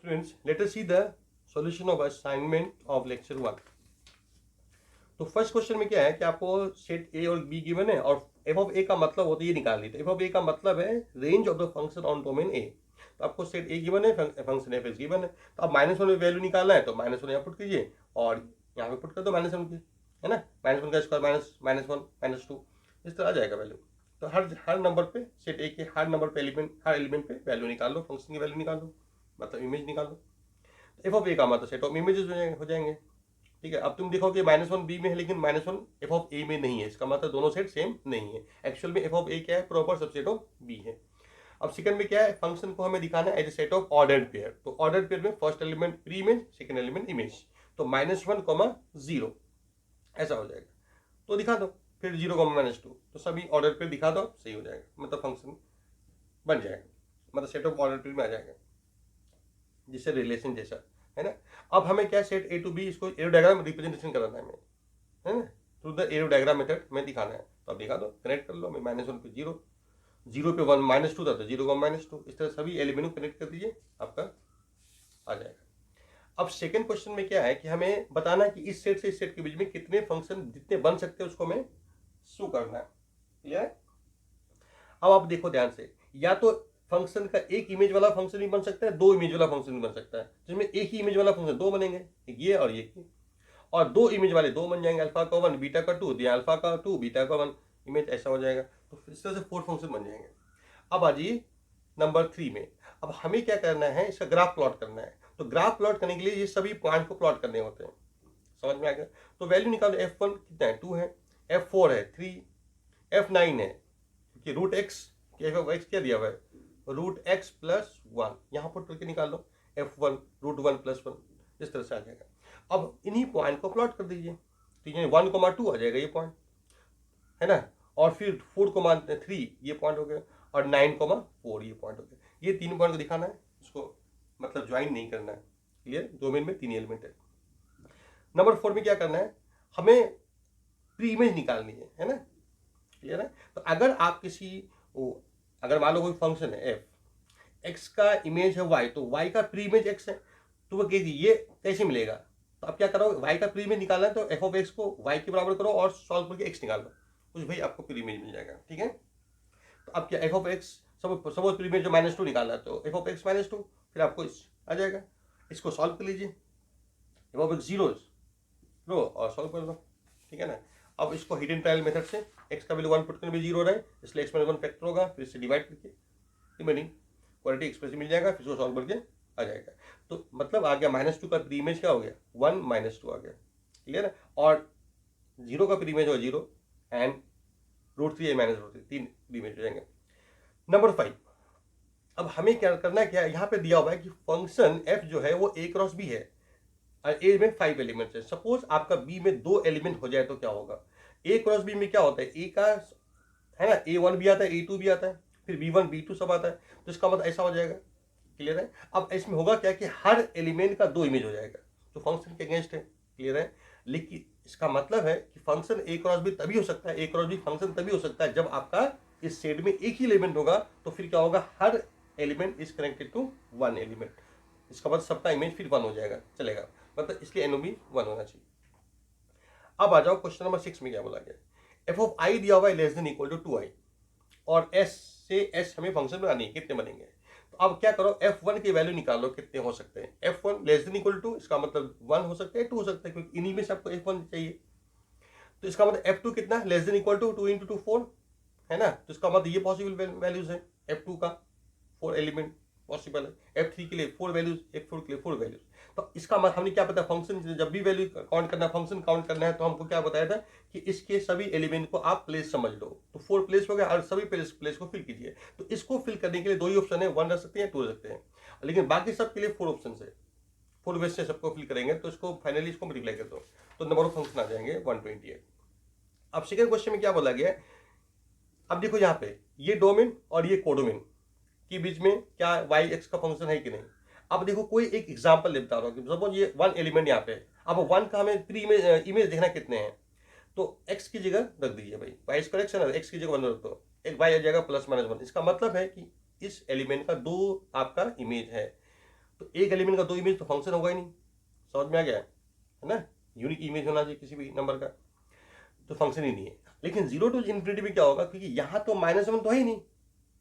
Students, let us see the solution of assignment of lecture 1. तो first question में क्या है कि आपको सेट ए और बी गिवन है और एफ ऑफ ए का मतलब होता है ये निकाल ली। तो एफ ऑफ ए का मतलब है range of the function on domain A. तो आपको सेट ए गिवन है, फंक्शन एफ एक्स गिवन है, तो आप -1 में वैल्यू निकालना है तो -1 यहाँ पुट कीजिए और यहाँ पे पुट कर दो -1 की, है ना। -1 का स्क्वायर -1 -2 इस तरह आ जाएगा वैल्यू। तो हर नंबर पे सेट ए के हर नंबर पे हर एलिमेंट पे वैल्यू निकाल लो, फंक्शन की वैल्यू निकाल लो, मतलब इमेज निकाल लो। तो एफ ऑफ ए का मतलब सेट ऑफ इमेजेस हो जाएंगे। ठीक है, अब तुम देखो कि -1 बी में है लेकिन -1 एफ ऑफ ए में नहीं है, इसका मतलब दोनों सेट सेम नहीं है। एक्चुअल में एफ ऑफ ए क्या है, प्रॉपर सबसेट ऑफ बी है। अब सेकंड में क्या है, फंक्शन को हमें दिखाना है as a set of ordered pair. तो ऑर्डर्ड पेयर में first element pre image, second element image, तो -1, 0 ऐसा हो जाएगा। तो दिखा दो फिर 0, -2, तो सभी ऑर्डर पेयर दिखा दो, सही हो जाएगा, मतलब फंक्शन बन जाएगा, मतलब सेट ऑफ ऑर्डर पेयर में आ जाएगा, जिससे रिलेशन जैसा है ना। अब हमें क्या सेट ए टू बी, इसको एरो डायग्राम रिप्रेजेंटेशन कराना है हमें, है ना, through the arrow diagram method में दिखाना है। तो अब दिखा दो, कनेक्ट कर लो। हमें -1 पे 0, 0 पे 1 -2 था तो 0, -2, इस तरह सभी एलिमेंट को कनेक्ट कर दीजिए, आपका आ जाएगा। अब सेकंड क्वेश्चन में क्या है कि हमें बताना है कि इस सेट से इस सेट के बीच में कितने फंक्शन जितने बन सकते हैं उसको हमें शो करना है। क्लियर है। अब आप देखो ध्यान से, या तो फंक्शन का एक इमेज वाला फंक्शन भी बन सकता है, दो इमेज वाला फंक्शन भी बन सकता है, जिसमें एक ही इमेज वाला फंक्शन दो बनेंगे, एक ये और ये, और दो इमेज वाले दो बन जाएंगे, अल्फा का 1 बीटा का 2, या अल्फा का 2 बीटा का 1 इमेज, ऐसा हो जाएगा। तो इस तरह से 4 फंक्शन बन जाएंगे। अब आ जाइए नंबर 3 में। अब हमें क्या करना है, इसका ग्राफ प्लॉट करना है। तो ग्राफ प्लॉट करने के लिए ये सभी पॉइंट को प्लॉट करने होते हैं, समझ में आ गया। तो वैल्यू निकालो, f1 कितना है, 2 है, f4 है 3, f9 है कि रूट एक्स, f(x) क्या दिया हुआ है, रूट एक्स प्लस 1, यहाँ पर करके निकाल लो, f1 रूट 1 प्लस 1, इस तरह से आ जाएगा। अब इन्हीं पॉइंट को प्लॉट कर दीजिए, ठीक है, 1,2 आ जाएगा ये पॉइंट, है ना, और फिर 4,3 ये पॉइंट हो गया, और 9,4 ये पॉइंट हो गया। ये 3 पॉइंट को दिखाना है, इसको मतलब ज्वाइन नहीं करना है। क्लियर, डोमेन में 3 एलिमेंट है। नंबर 4 में क्या करना है, हमें प्री इमेज निकालनी है ना। क्लियर है। तो अगर आप अगर मान लो कोई फंक्शन है एफ, एक्स का इमेज है वाई, तो वाई का प्री इमेज एक्स है, तो वो कह ये कैसे मिलेगा। तो आप क्या करो, वाई का प्री इमेज निकालना है तो एफ ऑफ एक्स को वाई के बराबर करो और सॉल्व करके एक्स निकाल लो, कुछ भाई आपको प्री इमेज मिल जाएगा। ठीक है, तो अब क्या, F of x suppose pre image जो -2 निकालना है तो एफ ऑफ एक्स -2, फिर आपको आ जाएगा। इसको सॉल्व कर लीजिए, एफ ऑफ एक्स 0 लो और सॉल्व कर लो, ठीक है ना। अब इसको हिडन ट्रायल मेथड से x का वैल्यू 1 पुट करने में 0 रहा है, इसलिए x -1 फैक्टर होगा, फिर इससे डिवाइड करके रिमेनिंग क्वालिटी एक्सप्रेशन मिल जाएगा, फिर इसको सॉल्व करके आ जाएगा। तो मतलब आ गया -2 का प्री इमेज क्या हो गया, 1 -2 आ गया। क्लियर है। और 0 का प्री इमेज हो 0 एंड √3 -√3 3 प्री इमेज हो जाएंगे। नंबर 5, अब हमें क्या करना है, क्या यहाँ पे दिया हुआ है कि फंक्शन f जो है वो a क्रॉस b है, ए में 5 एलिमेंट्स है। सपोज आपका बी में 2 एलिमेंट हो जाए तो क्या होगा, ए क्रॉस बी में क्या होता है, ए का है ना A1 भी आता है, A2 भी आता है, फिर B1 B2 सब आता है, तो इसका मतलब ऐसा हो जाएगा। क्लियर है। अब इसमें होगा क्या कि हर एलिमेंट का 2 इमेज हो जाएगा, जो फंक्शन के अगेंस्ट है। क्लियर है। लेकिन इसका मतलब है कि फंक्शन ए क्रॉस बी तभी हो सकता है, ए क्रॉस बी फंक्शन तभी हो सकता है जब आपका इस सेट में एक ही एलिमेंट होगा। तो फिर क्या होगा, हर element is connected to 1 element, इसका मतलब सबका इमेज फिर 1 हो जाएगा, चलेगा, मतलब इसलिए एनओबी 1 होना चाहिए। अब आ जाओ क्वेश्चन नंबर 6 में क्या बोला गया, एफ ऑफ आई दिया हुआ है less than equal to 2i, और एस से एस हमें फंक्शन बनानी है, कितने बनेंगे। तो अब क्या करो, f1 की वैल्यू निकालो, कितने हो सकते हैं। f1 less than equal to, इसका मतलब 1 हो सकता है, 2 हो सकता है, क्योंकि इन्हीं में से आपको f1 चाहिए। तो इसका मतलब f2 कितना, लेस देन इक्वल टू 2 × 2 4, है ना। तो इसका मतलब ये पॉसिबल वैल्यूज है, f2 का 4 एलिमेंट पॉसिबल है, f3 के लिए 4 वैल्यूज, f4 के लिए 4 वैल्यूज। तो इसका मतलब हमने क्या पता, फंक्शन जब भी वैल्यू काउंट करना, फंक्शन काउंट करना है, तो हमको क्या बताया था कि इसके सभी एलिमेंट को आप प्लेस समझ लो। तो 4 प्लेस हो गया और सभी प्लेस को फिल कीजिए। तो इसको फिल करने के लिए 2 ही ऑप्शन है, 1 रख सकते हैं, 2 रख सकते हैं, लेकिन बाकी सब के लिए 4 ऑप्शन है, 4 वेज से सबको फिल करेंगे। तो इसको फाइनली इसको मल्टीप्लाई कर दो, तो नंबर ऑफ फंक्शन आ जाएंगे 128। अब सेकंड क्वेश्चन में क्या बोला गया, अब देखो यहाँ पे ये डोमेन और ये कोडोमेन के बीच में क्या वाई एक्स का फंक्शन है कि नहीं। अब देखो कोई एक एग्जांपल बता रहा हूँ, सपोज ये 1 एलिमेंट यहाँ पे, अब 1 का हमें प्री इमेज देखना कितने हैं, तो x की जगह रख दीजिए भाई, वाई स्क्वायर x है ना, x की जगह 1 रख दो, एक y आ जाएगा +-1। इसका मतलब है कि इस एलिमेंट का 2 आपका इमेज है, तो एक एलिमेंट का 2 इमेज तो फंक्शन होगा ही नहीं, समझ में आ गया है ना। यूनिक इमेज होना चाहिए किसी भी नंबर का, तो फंक्शन ही नहीं है। लेकिन 0 to इन्फिनिटी में क्या होगा, क्योंकि यहाँ तो -1 तो है ही नहीं,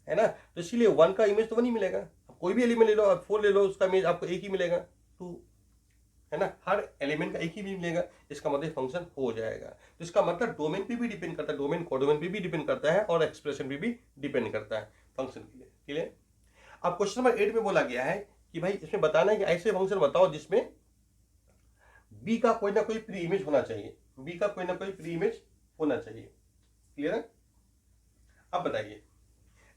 है ना, तो इसीलिए 1 का इमेज तो 1 ही मिलेगा। कोई भी एलिमेंट ले लो, आप 4 ले लो, उसका इमेज आपको एक ही मिलेगा, 2, है ना, हर एलिमेंट का एक ही भी मिलेगा, इसका मतलब फंक्शन हो जाएगा। तो इसका मतलब डोमेन पे भी डिपेंड करता है, डोमेन कोडोमेन पे भी डिपेंड करता है, और एक्सप्रेशन पे भी डिपेंड करता है फंक्शन के लिए। क्लियर। अब क्वेश्चन नंबर 8 में बोला गया है कि भाई इसमें बताना है कि ऐसे फंक्शन बताओ जिसमें बी का कोई ना कोई प्री इमेज होना चाहिए, बी का कोई ना कोई प्री इमेज होना चाहिए। क्लियर है। अब बताइए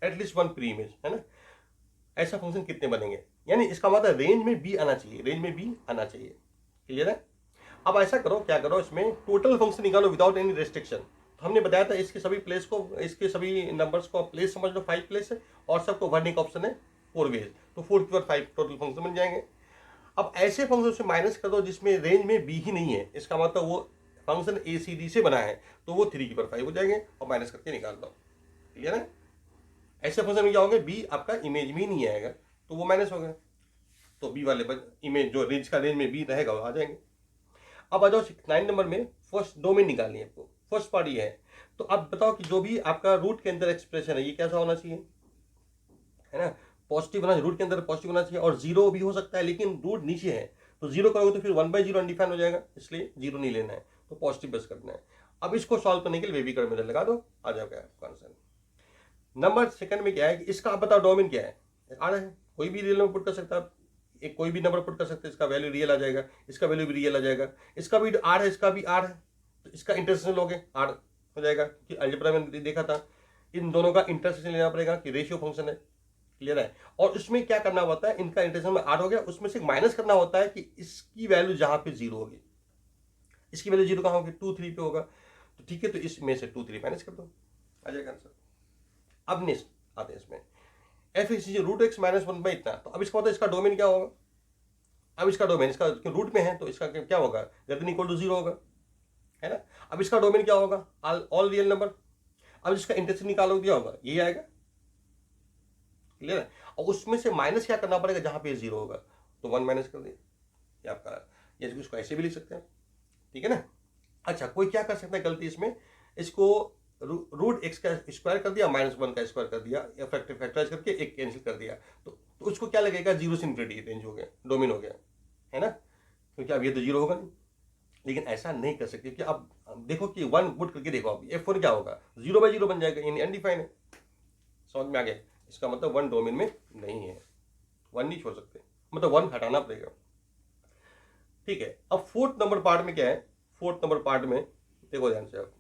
एटलीस्ट 1 प्री इमेज, है ना, ऐसा फंक्शन कितने बनेंगे, यानी इसका मतलब रेंज में बी आना चाहिए, रेंज में बी आना चाहिए। क्लियर है। अब ऐसा करो, क्या करो, इसमें टोटल फंक्शन निकालो विदाउट एनी रेस्ट्रिक्शन। तो हमने बताया था इसके सभी प्लेस को, इसके सभी नंबर्स को प्लेस समझ लो, 5 प्लेस है, और सबको भरने का ऑप्शन है 4 वेज, तो 4 की 5 टोटल फंक्शन बन जाएंगे। अब ऐसे फंक्शन से माइनस कर दो जिसमें रेंज में बी ही नहीं है, इसका मतलब वो फंक्शन ए सी डी से बना है, तो वो 3 की 5 हो जाएंगे, और माइनस करके निकाल दो। क्लियर है। ऐसे फंक्शन में क्या होंगे, बी आपका इमेज में ही नहीं आएगा, तो वो माइनस हो गया, तो बी वाले इमेज जो रेंज का रेंज में बी रहेगा वो आ जाएंगे। अब आ जाओ 9 नंबर में, फर्स्ट डोमेन निकालनी है आपको, फर्स्ट पार्ट ये है। तो अब बताओ कि जो भी आपका रूट के अंदर एक्सप्रेशन है ये कैसा होना चाहिए, है ना, पॉजिटिव होना चाहिए, रूट के अंदर पॉजिटिव होना चाहिए, और 0 भी हो सकता है, लेकिन रूट नीचे है तो 0 करोगे तो फिर 1/0 अनडिफाइन हो जाएगा, इसलिए 0 नहीं लेना है, तो पॉजिटिव बस करना है। अब इसको सॉल्व करने के लिए बेबी कर्व मेथड लगा दो, आ जाएगा आपका आंसर। नंबर सेकंड में क्या है कि इसका आप बताओ डोमेन क्या है, आ रहा है, कोई भी रियल नंबर पुट कर सकता है, एक कोई भी नंबर पुट कर सकते हैं, इसका वैल्यू रियल आ जाएगा, इसका वैल्यू भी रियल आ जाएगा, इसका भी आर है, इसका भी आर है, तो इसका इंटरसेक्शन लोगे आर हो जाएगा, क्योंकि अलजेब्रा में देखा था इन दोनों का इंटरसेक्शन लेना पड़ेगा कि रेशियो फंक्शन है। क्लियर है। और उसमें क्या करना होता है, इनका इंटरसेक्शन में आर हो गया, उसमें से माइनस करना होता है कि इसकी वैल्यू जहां पे 0 होगी, इसकी वैल्यू 0 कहां होगी, 2 3 पे होगा, तो ठीक है, तो इसमें से 2 3 माइनस कर दो, आ जाएगा आंसर। अब नेक्स्ट आते हैं इसमें, एफ इज √x - 1 बाई इतना, तो अब इसका मतलब इसका डोमेन क्या होगा, अब इसका डोमेन, इसका रूट में है तो इसका क्या होगा, ग्रेटर इक्वल टू 0 होगा, है ना। अब इसका डोमेन क्या होगा, ऑल रियल नंबर। अब इसका इंटरसेक्शन निकालोगे क्या होगा, यही आएगा। क्लियर है। और उसमें से माइनस क्या करना पड़ेगा जहां पे 0 होगा, तो 1 माइनस कर दिया, ये आपका, या इसको ऐसे भी लिख सकते हैं, ठीक है ना। अच्छा, कोई क्या कर सकता है गलती इसमें, इसको √x का स्क्वायर कर दिया, -1 का स्क्वायर कर दिया, या फैक्टराइज करके एक कैंसिल कर दिया, तो उसको क्या लगेगा, 0 से इन्फिनिटी रेंज हो गया, डोमेन हो गया, है ना, क्योंकि अब ये तो 0 होगा नहीं। लेकिन ऐसा नहीं कर सकते, क्योंकि अब देखो कि 1 पुट करके देखो, अब F1 क्या होगा, 0/0 बन जाएगा, यानी अनडिफाइंड है। समझ में आ गया, इसका मतलब 1 डोमेन में नहीं है, 1 नहीं छोड़ सकते, मतलब 1 हटाना पड़ेगा। ठीक है। अब 4th नंबर पार्ट में क्या है, 4th नंबर पार्ट में देखो ध्यान से आप,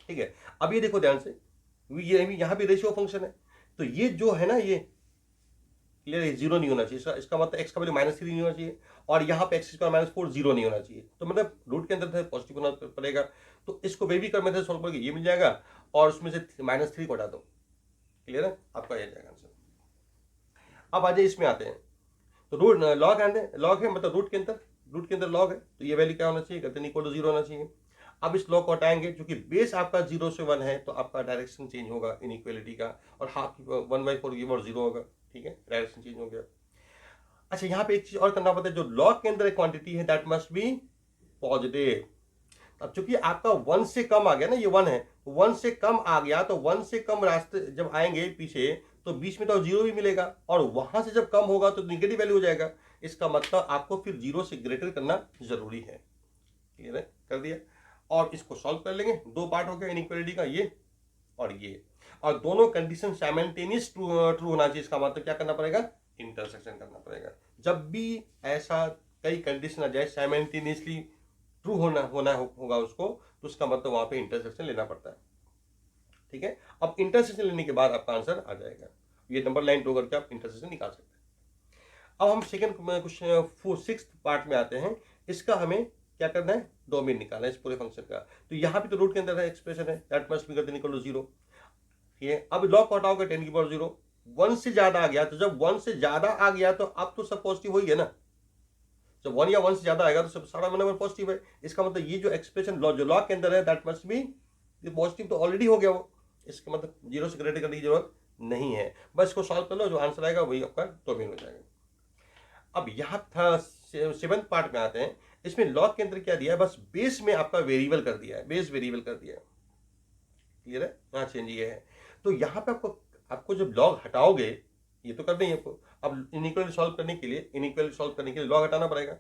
ठीक है। अब ये देखो ध्यान से, ये यहाँ भी रेशियो फंक्शन है, तो ये जो है ना, ये क्लियर है, 0 नहीं होना चाहिए, इसका मतलब x का वैल्यू -3 नहीं होना चाहिए, और यहाँ पे x² - 4 0 नहीं होना चाहिए, तो मतलब रूट के अंदर पॉजिटिव होना पड़ेगा, तो इसको बेबी कर मेथड सॉल्व करके ये मिल जाएगा, और उसमें से -3 को हटा दो। क्लियर है, आपका ये जाएगा आंसर। अब आ जाए इसमें आते हैं, तो रूट लॉग लॉग है, मतलब रूट के अंदर लॉग है, तो ये वैल्यू क्या होना चाहिए, ग्रेटर इक्वल टू 0 होना चाहिए। अब इस लॉग को हटाएंगे, क्योंकि बेस आपका 0 से 1 है, तो आपका डायरेक्शन चेंज होगा इनइक्वालिटी का, और हाफ 1/4 और 0 होगा, ठीक है, डायरेक्शन चेंज हो गया। अच्छा, यहाँ पे एक चीज और करना पड़ता है, जो लॉग के अंदर एक क्वांटिटी है दैट मस्ट बी पॉजिटिव। अब चूंकि आपका 1 से कम आ गया ना, ये 1 है, 1 से कम आ गया, तो 1 से कम रास्ते जब आएंगे पीछे, तो बीच में तो 0 भी मिलेगा, और वहां से जब कम होगा तो निगेटिव वैल्यू हो जाएगा, इसका मतलब आपको फिर 0 से ग्रेटर करना जरूरी है। क्लियर है, कर दिया। और इसको सॉल्व कर लेंगे, 2 पार्ट हो गया इनइक्वालिटी का, ये और ये, और दोनों कंडीशन साइमल्टेनियस ट्रू होना चाहिए, इसका मतलब क्या करना पड़ेगा, इंटरसेक्शन करना पड़ेगा। जब भी ऐसा कई कंडीशन आ जाए साइमल्टेनियसली ट्रू होगा उसको, तो उसका मतलब वहां पे इंटरसेक्शन लेना पड़ता है। ठीक है। अब इंटरसेक्शन लेने के बाद आपका आंसर आ जाएगा, ये नंबर लाइन ड्रॉ करके आप इंटरसेक्शन निकाल सकते हैं। अब हम सेकंड क्वेश्चन 6th पार्ट में आते हैं, इसका हमें क्या करना है, डोमेन निकालना है इस पूरे फंक्शन का। तो यहाँ भी तो रूट के अंदर एक्सप्रेशन है, that must be greater equal to 0। ठीक है। अब लॉग को हटाओगे 10 की पावर 0, 1 से ज्यादा आ गया, तो जब 1 से ज्यादा आ गया तो अब तो सब पॉजिटिव हो ही है ना, जब 1 या 1 से ज्यादा आएगा तो सब सारा नंबर पॉजिटिव है, इसका मतलब ये जो एक्सप्रेशन जो लॉग के अंदर है दैट मस्ट बी पॉजिटिव, तो ऑलरेडी हो गया वो, इसका मतलब 0 से ग्रेटर करने की जरूरत नहीं है। बस इसको सॉल्व कर लो, जो आंसर आएगा वही आपका डोमेन हो जाएगा। अब यहाँ था सेवंथ पार्ट में आते हैं। इसमें लॉग के अंदर क्या दिया है, बस बेस में आपका वेरिएबल कर दिया है, बेस वेरिएबल कर दिया है। क्लियर है, यहाँ चेंज ये है। तो यहाँ पे आपको आपको जब लॉग हटाओगे, ये तो करना ही है आपको। अब इनइक्वालिटी सॉल्व करने के लिए लॉग हटाना पड़ेगा।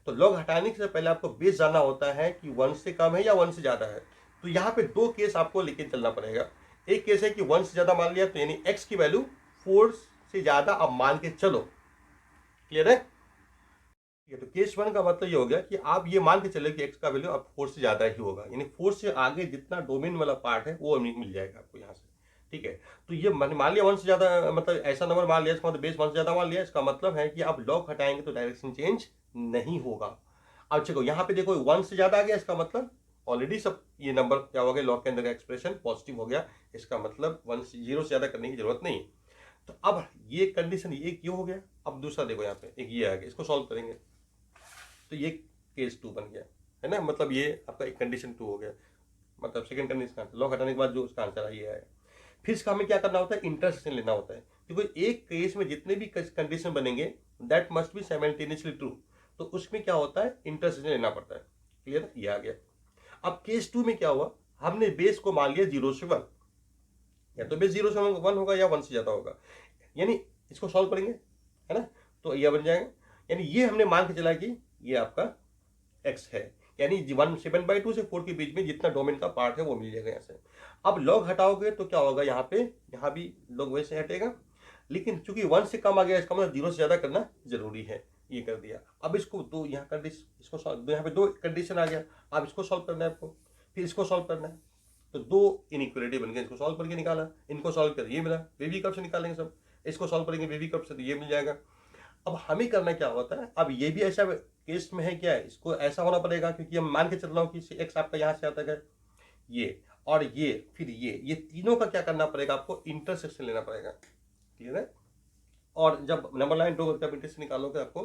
तो लॉग हटाने से पहले आपको बेस जानना होता है कि 1 से कम है या 1 से ज्यादा है। तो यहाँ पे दो केस आपको लेके चलना पड़ेगा। एक केस है कि 1 से ज्यादा मान लिया, तो यानी x की वैल्यू 4 से ज्यादा आप मान के चलो। क्लियर है? तो केस 1 का मतलब ये हो गया कि आप ये मान के चले कि x का वैल्यू अब 4 से ज्यादा ही होगा, यानी 4 से आगे जितना डोमेन वाला पार्ट है वो मिल जाएगा आपको यहाँ से। ठीक है, तो ये मान लिया 1 से ज्यादा, मतलब ऐसा नंबर मान लिया, इसका मतलब बेस 1 से ज्यादा मान लिया, इसका मतलब है कि आप लॉग हटाएंगे तो डायरेक्शन चेंज नहीं होगा। अब चलो यहाँ पे देखो 1 से ज्यादा आ गया, इसका मतलब ऑलरेडी सब ये नंबर क्या हो गया, लॉग के अंदर का एक्सप्रेशन पॉजिटिव हो गया, इसका मतलब 1 से 0 से ज्यादा करने की जरूरत नहीं। तो अब ये कंडीशन ये क्यों हो गया। अब दूसरा देखो यहाँ पे एक ये आ गया, इसको सॉल्व करेंगे तो ये केस 2 बन गया, है ना। मतलब ये आपका एक कंडीशन 2 हो गया, मतलब सेकंड कंडीशन लॉग हटाने के बाद जो उसका आंसर ये आया। फिर इसका हमें क्या करना होता है, इंटरसेक्शन लेना होता है, क्योंकि एक केस में जितने भी कंडीशन बनेंगे that must B simultaneously true, तो उसमें क्या होता है, इंटरसेक्शन लेना पड़ता है। क्लियर है, ये आ गया। अब केस 2 में क्या हुआ, हमने बेस को मान लिया 0 से 1, या तो बेस 0 से 1 होगा या 1 से ज्यादा होगा, यानी इसको सॉल्व करेंगे, है ना, तो यह बन जाएगा। यानी ये हमने मान के चला कि ये आपका x है, यानी 7/2 से 4 के बीच में जितना डोमेन का पार्ट है वो मिल जाएगा यहाँ से। अब लॉग हटाओगे तो क्या होगा, यहाँ पे यहाँ भी लॉग वैसे हटेगा, लेकिन चूंकि 1 से कम आ गया, इसका मतलब 0 से ज्यादा करना जरूरी है, ये कर दिया। अब इसको दो यहाँ कंडीशन, इसको सॉल्व, यहाँ पे दो कंडीशन आ गया, अब इसको सॉल्व करना है आपको, फिर इसको सॉल्व करना है, तो दो इनइक्वालिटी बन गए, इसको सॉल्व करके निकाला, इनको सॉल्व कर ये मिला, बेबी कर्व से निकालेंगे सब, इसको सॉल्व करेंगे बेबी कर्व से तो ये मिल जाएगा। अब हमें करना क्या होता है, अब ये भी ऐसा केस में है क्या है, इसको ऐसा होना पड़ेगा, क्योंकि हम मान के चल रहा हूँ कि एक्स आपका यहाँ से आता है, ये और ये फिर ये तीनों का क्या करना पड़ेगा, आपको इंटरसेक्शन लेना पड़ेगा। क्लियर है, और जब नंबर लाइन ड्रॉ करके इंटरसेक्शन निकालोगे आपको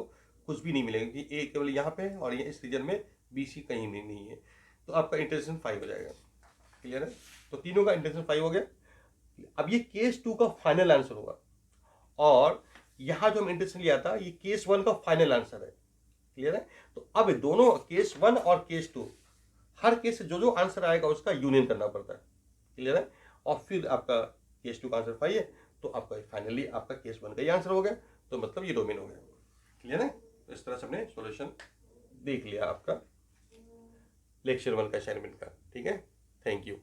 कुछ भी नहीं मिलेगा, कि ए केवल यहाँ पे है और ये इस रीजन में बी सी कहीं नहीं है, तो आपका इंटरसेक्शन 5 हो जाएगा। क्लियर है, तो तीनों का इंटरसेक्शन 5 हो गया। अब ये केस 2 का फाइनल आंसर होगा, और यहां जो हम इंटरसेक्शन लिया था ये केस 1 का फाइनल आंसर है। क्लियर है, तो अब दोनों केस 1 और केस 2, हर केस से जो जो आंसर आएगा उसका यूनियन करना पड़ता है। क्लियर है, और फिर आपका केस 2 का आंसर 5 है, तो आपका फाइनली आपका केस 1 का ही आंसर हो गया, तो मतलब ये डोमेन हो गया। क्लियर है, तो इस तरह से हमने सॉल्यूशन देख लिया आपका लेक्चर 1 का असाइनमेंट का। ठीक है, थैंक यू।